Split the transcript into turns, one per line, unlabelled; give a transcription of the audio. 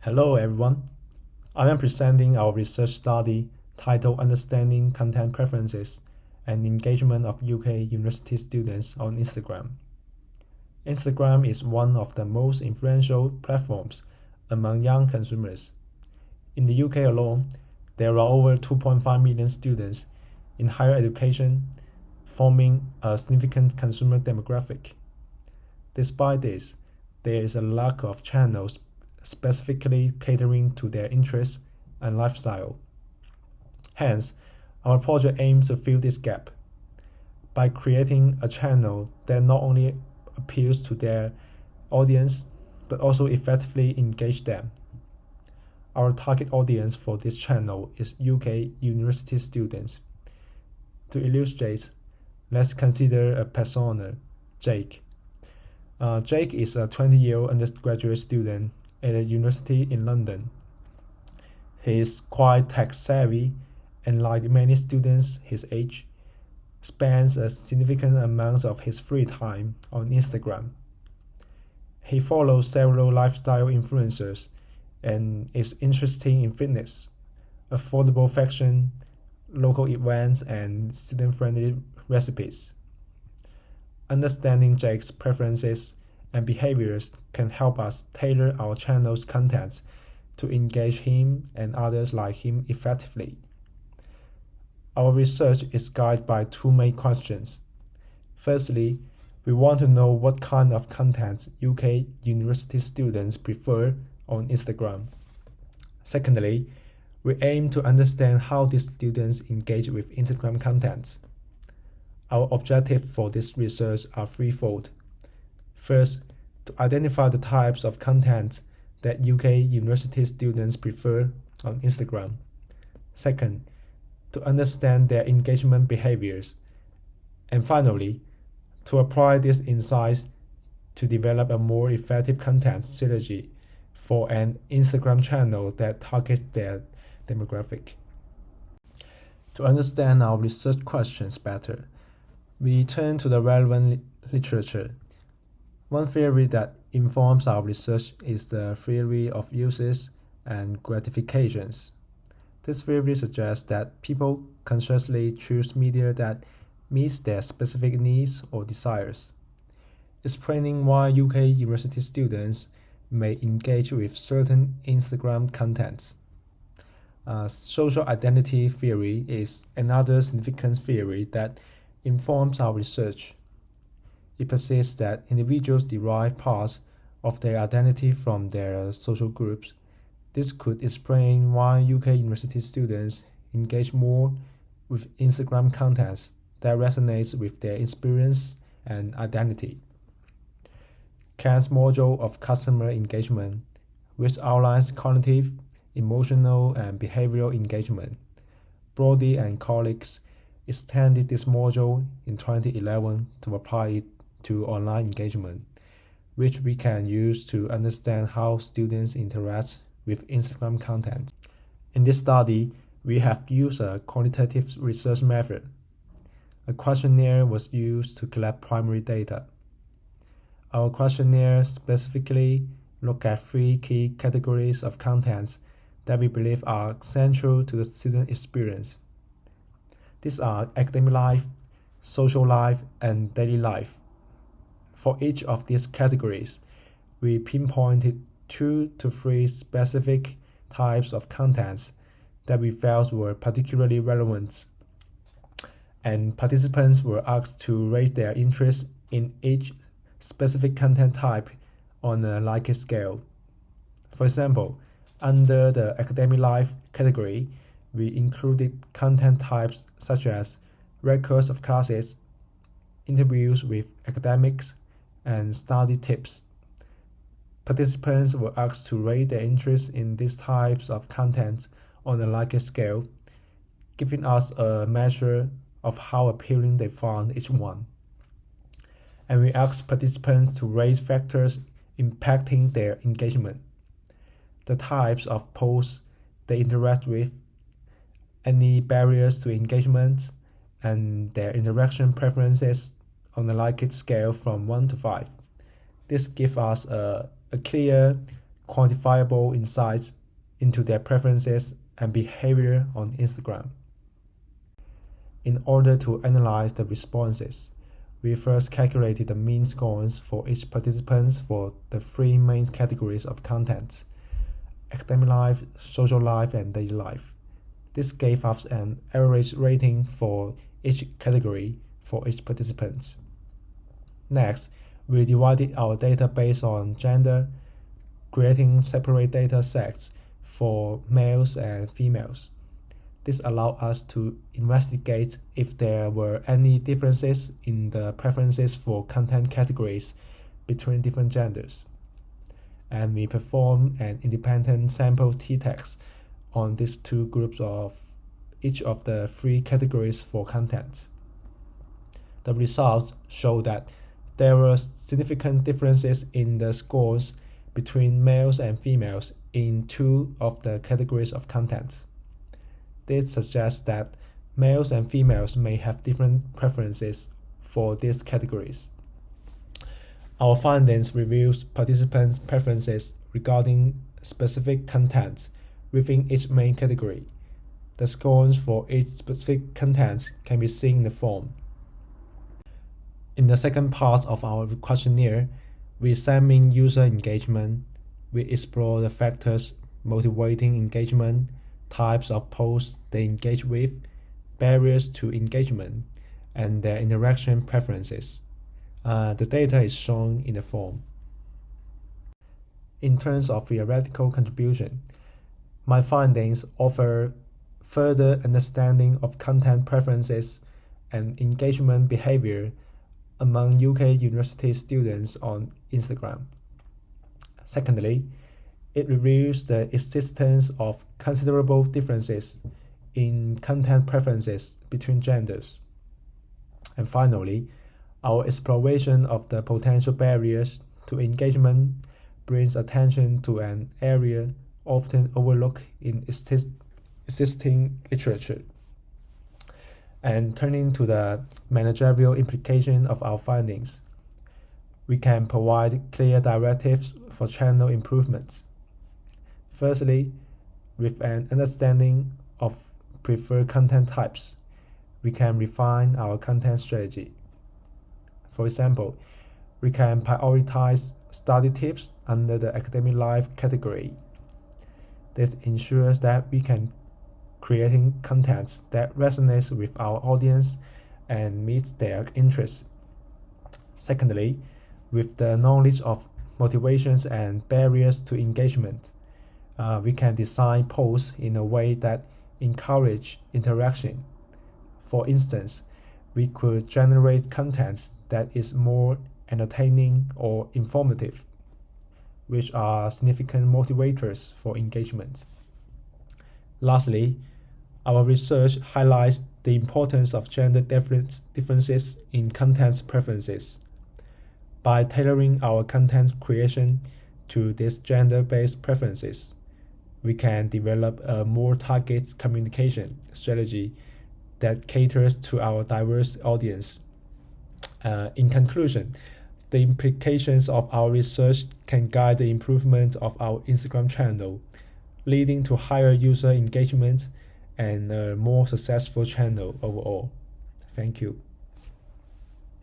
Hello everyone. I am presenting our research study titled Understanding Content Preferences and Engagement of UK University Students on Instagram. Instagram is one of the most influential platforms among young consumers. In the UK alone, there are over 2.5 million students in higher education, forming a significant consumer demographic. Despite this, there is a lack of channels specifically catering to their interests and lifestyle. Hence, our project aims to fill this gap by creating a channel that not only appeals to their audience but also effectively engage them. Our target audience for this channel is UK university students. To illustrate, let's consider a persona, Jake. Jake is a 20-year-old undergraduate student at a university in London. He is quite tech-savvy and, like many students his age, spends a significant amount of his free time on Instagram. He follows several lifestyle influencers and is interested in fitness, affordable fashion, local events, and student-friendly recipes. Understanding Jake's preferences and behaviors can help us tailor our channel's contents to engage him and others like him effectively. Our research is guided by two main questions. Firstly, we want to know what kind of content UK university students prefer on Instagram. Secondly, we aim to understand how these students engage with Instagram contents. Our objectives for this research are threefold. First, to identify the types of content that UK university students prefer on Instagram. Second, to understand their engagement behaviors. And finally, to apply these insights to develop a more effective content strategy for an Instagram channel that targets their demographic. To understand our research questions better, we turn to the relevant literature. One theory that informs our research is the theory of uses and gratifications. This theory suggests that people consciously choose media that meets their specific needs or desires, explaining why UK university students may engage with certain Instagram contents. Social identity theory is another significant theory that informs our research. It persists that individuals derive parts of their identity from their social groups. This could explain why UK university students engage more with Instagram contents that resonates with their experience and identity. Kant's module of customer engagement, which outlines cognitive, emotional, and behavioral engagement. Brody and colleagues extended this module in 2011 to apply it to online engagement, which we can use to understand how students interact with Instagram content. In this study, we have used a quantitative research method. A questionnaire was used to collect primary data. Our questionnaire specifically looked at three key categories of contents that we believe are central to the student experience. These are academic life, social life, and daily life. For each of these categories, we pinpointed 2 to 3 specific types of contents that we felt were particularly relevant, and participants were asked to rate their interest in each specific content type on a Likert scale. For example, under the academic life category, we included content types such as records of classes, interviews with academics, and study tips. Participants were asked to rate their interest in these types of content on a Likert scale, giving us a measure of how appealing they found each one. And we asked participants to rate factors impacting their engagement, the types of posts they interact with, any barriers to engagement, and their interaction preferences on a Likert scale from 1 to 5. This gives us a clear quantifiable insights into their preferences and behavior on Instagram. In order to analyze the responses, we first calculated the mean scores for each participant for the three main categories of contents: academic life, social life, and daily life. This gave us an average rating for each category for each participant. Next, we divided our data based on gender, creating separate data sets for males and females. This allowed us to investigate if there were any differences in the preferences for content categories between different genders. And we performed an independent sample t-test on these two groups of each of the three categories for content. The results show that there were significant differences in the scores between males and females in two of the categories of content. This suggests that males and females may have different preferences for these categories. Our findings reveals participants' preferences regarding specific content within each main category. The scores for each specific content can be seen in the form. In the second part of our questionnaire, we examine user engagement. We explore the factors motivating engagement, types of posts they engage with, barriers to engagement, and their interaction preferences. The data is shown in the form. In terms of theoretical contribution, my findings offer further understanding of content preferences and engagement behavior among UK university students on Instagram. Secondly, it reveals the existence of considerable differences in content preferences between genders. And finally, our exploration of the potential barriers to engagement brings attention to an area often overlooked in existing literature. And turning to the managerial implication of our findings, we can provide clear directives for channel improvements. Firstly, with an understanding of preferred content types, we can refine our content strategy. For example, we can prioritize study tips under the academic life category. This ensures that we can creating contents that resonates with our audience and meets their interests. Secondly, with the knowledge of motivations and barriers to engagement, we can design posts in a way that encourage interaction. For instance, we could generate content that is more entertaining or informative, which are significant motivators for engagement. Lastly, our research highlights the importance of gender differences in content preferences. By tailoring our content creation to these gender-based preferences, we can develop a more targeted communication strategy that caters to our diverse audience. In conclusion, the implications of our research can guide the improvement of our Instagram channel, leading to higher user engagement and a more successful channel overall. Thank you.